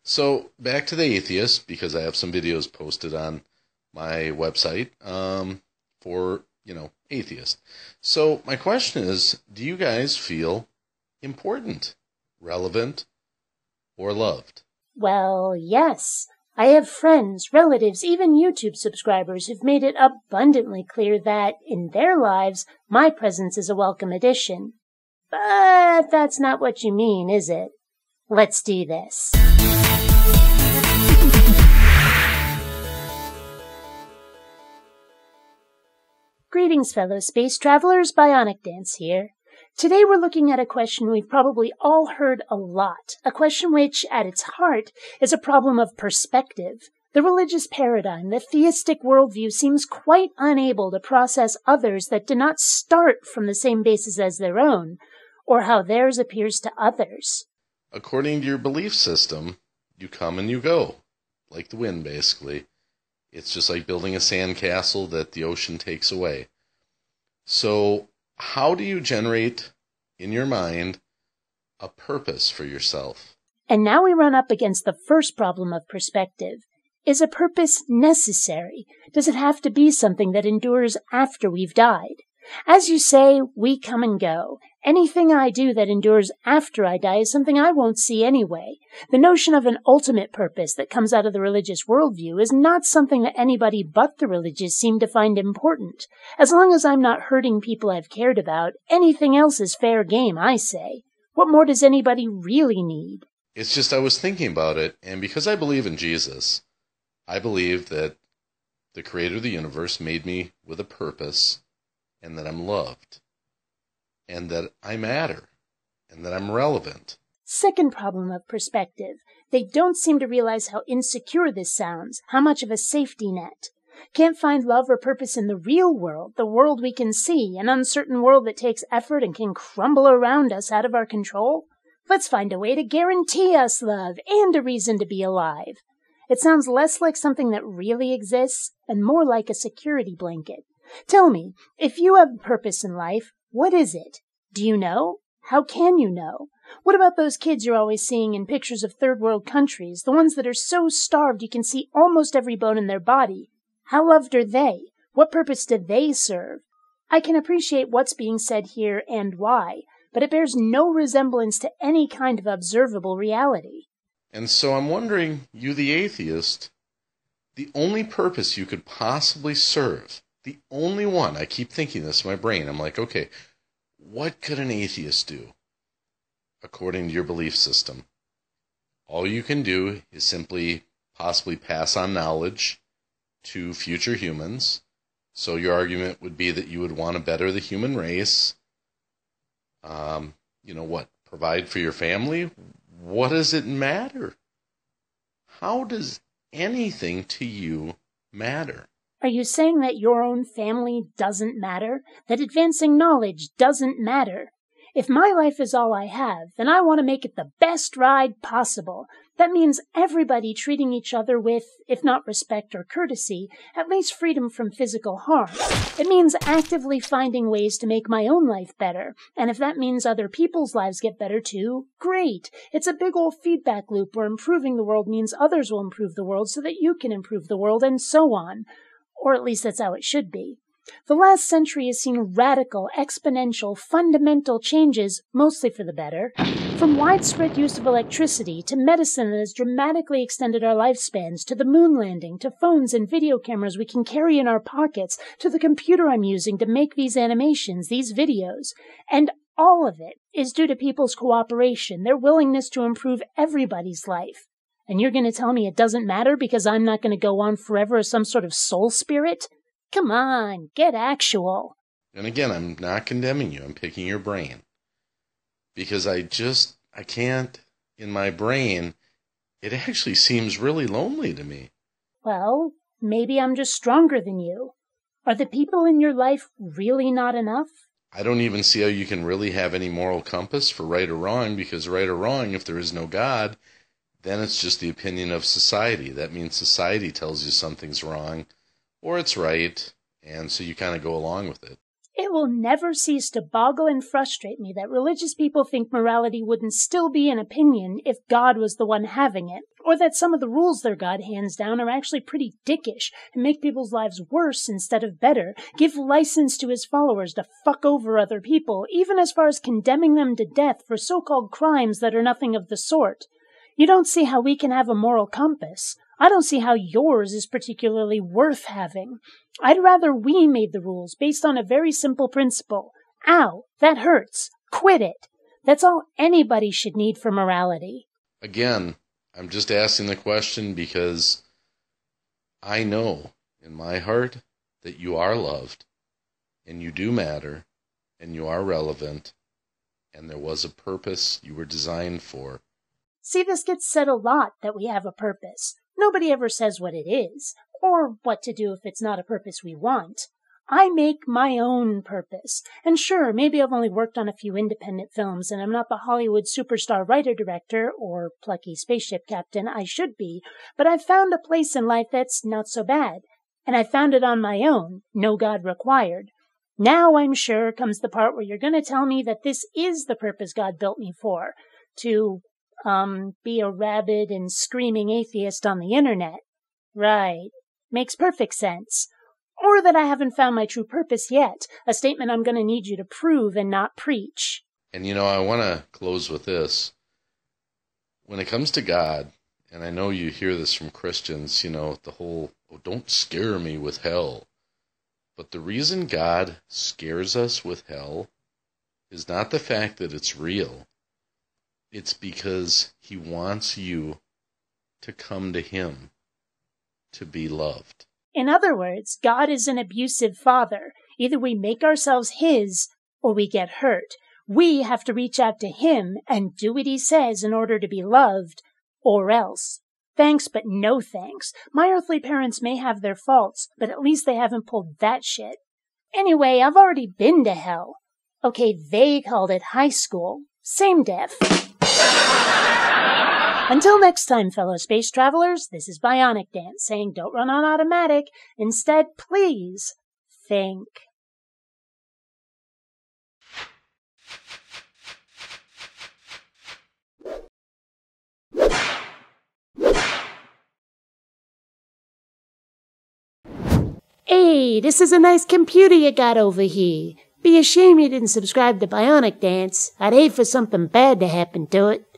So back to the atheist, because I have some videos posted on my website for, atheists. So my question is, do you guys feel important, relevant, or loved? Well, yes. I have friends, relatives, even YouTube subscribers who've made it abundantly clear that, in their lives, my presence is a welcome addition. But that's not what you mean, is it? Let's do this. Greetings, fellow space travelers. BionicDance here. Today we're looking at a question we've probably all heard a lot, a question which, at its heart, is a problem of perspective. The religious paradigm, the theistic worldview, seems quite unable to process others that do not start from the same basis as their own, or how theirs appears to others. According to your belief system, you come and you go, like the wind, basically. It's just like building a sandcastle that the ocean takes away. So, how do you generate, in your mind, a purpose for yourself? And now we run up against the first problem of perspective. Is a purpose necessary? Does it have to be something that endures after we've died? As you say, we come and go. Anything I do that endures after I die is something I won't see anyway. The notion of an ultimate purpose that comes out of the religious worldview is not something that anybody but the religious seem to find important. As long as I'm not hurting people I've cared about, anything else is fair game, I say. What more does anybody really need? It's just I was thinking about it, and because I believe in Jesus, I believe that the creator of the universe made me with a purpose, and that I'm loved, and that I matter, and that I'm relevant. Second problem of perspective. They don't seem to realize how insecure this sounds, how much of a safety net. Can't find love or purpose in the real world, the world we can see, an uncertain world that takes effort and can crumble around us out of our control? Let's find a way to guarantee us love and a reason to be alive. It sounds less like something that really exists and more like a security blanket. Tell me, if you have a purpose in life, what is it? Do you know? How can you know? What about those kids you're always seeing in pictures of third world countries, the ones that are so starved you can see almost every bone in their body? How loved are they? What purpose do they serve? I can appreciate what's being said here and why, but it bears no resemblance to any kind of observable reality. And so I'm wondering, you the atheist, the only purpose you could possibly serve, the only one, I keep thinking this in my brain, I'm like, okay, what could an atheist do according to your belief system? All you can do is simply possibly pass on knowledge to future humans. So your argument would be that you would want to better the human race. Provide for your family? What does it matter? How does anything to you matter? Are you saying that your own family doesn't matter? That advancing knowledge doesn't matter? If my life is all I have, then I want to make it the best ride possible. That means everybody treating each other with, if not respect or courtesy, at least freedom from physical harm. It means actively finding ways to make my own life better. And if that means other people's lives get better too, great. It's a big old feedback loop where improving the world means others will improve the world so that you can improve the world, and so on. Or at least that's how it should be. The last century has seen radical, exponential, fundamental changes, mostly for the better, from widespread use of electricity to medicine that has dramatically extended our lifespans, to the moon landing, to phones and video cameras we can carry in our pockets, to the computer I'm using to make these animations, these videos. And all of it is due to people's cooperation, their willingness to improve everybody's life. And you're going to tell me it doesn't matter because I'm not going to go on forever as some sort of soul spirit? Come on, get actual. And again, I'm not condemning you. I'm picking your brain. Because I can't, in my brain, it actually seems really lonely to me. Well, maybe I'm just stronger than you. Are the people in your life really not enough? I don't even see how you can really have any moral compass for right or wrong, because right or wrong, if there is no God, then it's just the opinion of society. That means society tells you something's wrong, or it's right, and so you kind of go along with it. It will never cease to boggle and frustrate me that religious people think morality wouldn't still be an opinion if God was the one having it, or that some of the rules their God hands down are actually pretty dickish and make people's lives worse instead of better, give license to his followers to fuck over other people, even as far as condemning them to death for so-called crimes that are nothing of the sort. You don't see how we can have a moral compass. I don't see how yours is particularly worth having. I'd rather we made the rules based on a very simple principle. Ow, that hurts. Quit it. That's all anybody should need for morality. Again, I'm just asking the question because I know in my heart that you are loved, and you do matter, and you are relevant, and there was a purpose you were designed for. See, this gets said a lot, that we have a purpose. Nobody ever says what it is, or what to do if it's not a purpose we want. I make my own purpose. And sure, maybe I've only worked on a few independent films, and I'm not the Hollywood superstar writer-director or plucky spaceship captain I should be, but I've found a place in life that's not so bad. And I found it on my own, no God required. Now, I'm sure, comes the part where you're going to tell me that this is the purpose God built me for, to be a rabid and screaming atheist on the internet. Right. Makes perfect sense. Or that I haven't found my true purpose yet, a statement I'm going to need you to prove and not preach. And I want to close with this. When it comes to God, and I know you hear this from Christians, the whole, oh, don't scare me with hell. But the reason God scares us with hell is not the fact that it's real. It's because he wants you to come to him, to be loved. In other words, God is an abusive father. Either we make ourselves his, or we get hurt. We have to reach out to him and do what he says in order to be loved, or else. Thanks, but no thanks. My earthly parents may have their faults, but at least they haven't pulled that shit. Anyway, I've already been to hell. Okay, they called it high school. Same diff. Until next time, fellow space travelers, this is BionicDance saying don't run on automatic. Instead, please think. Hey, this is a nice computer you got over here. Be a shame you didn't subscribe to BionicDance. I'd hate for something bad to happen to it.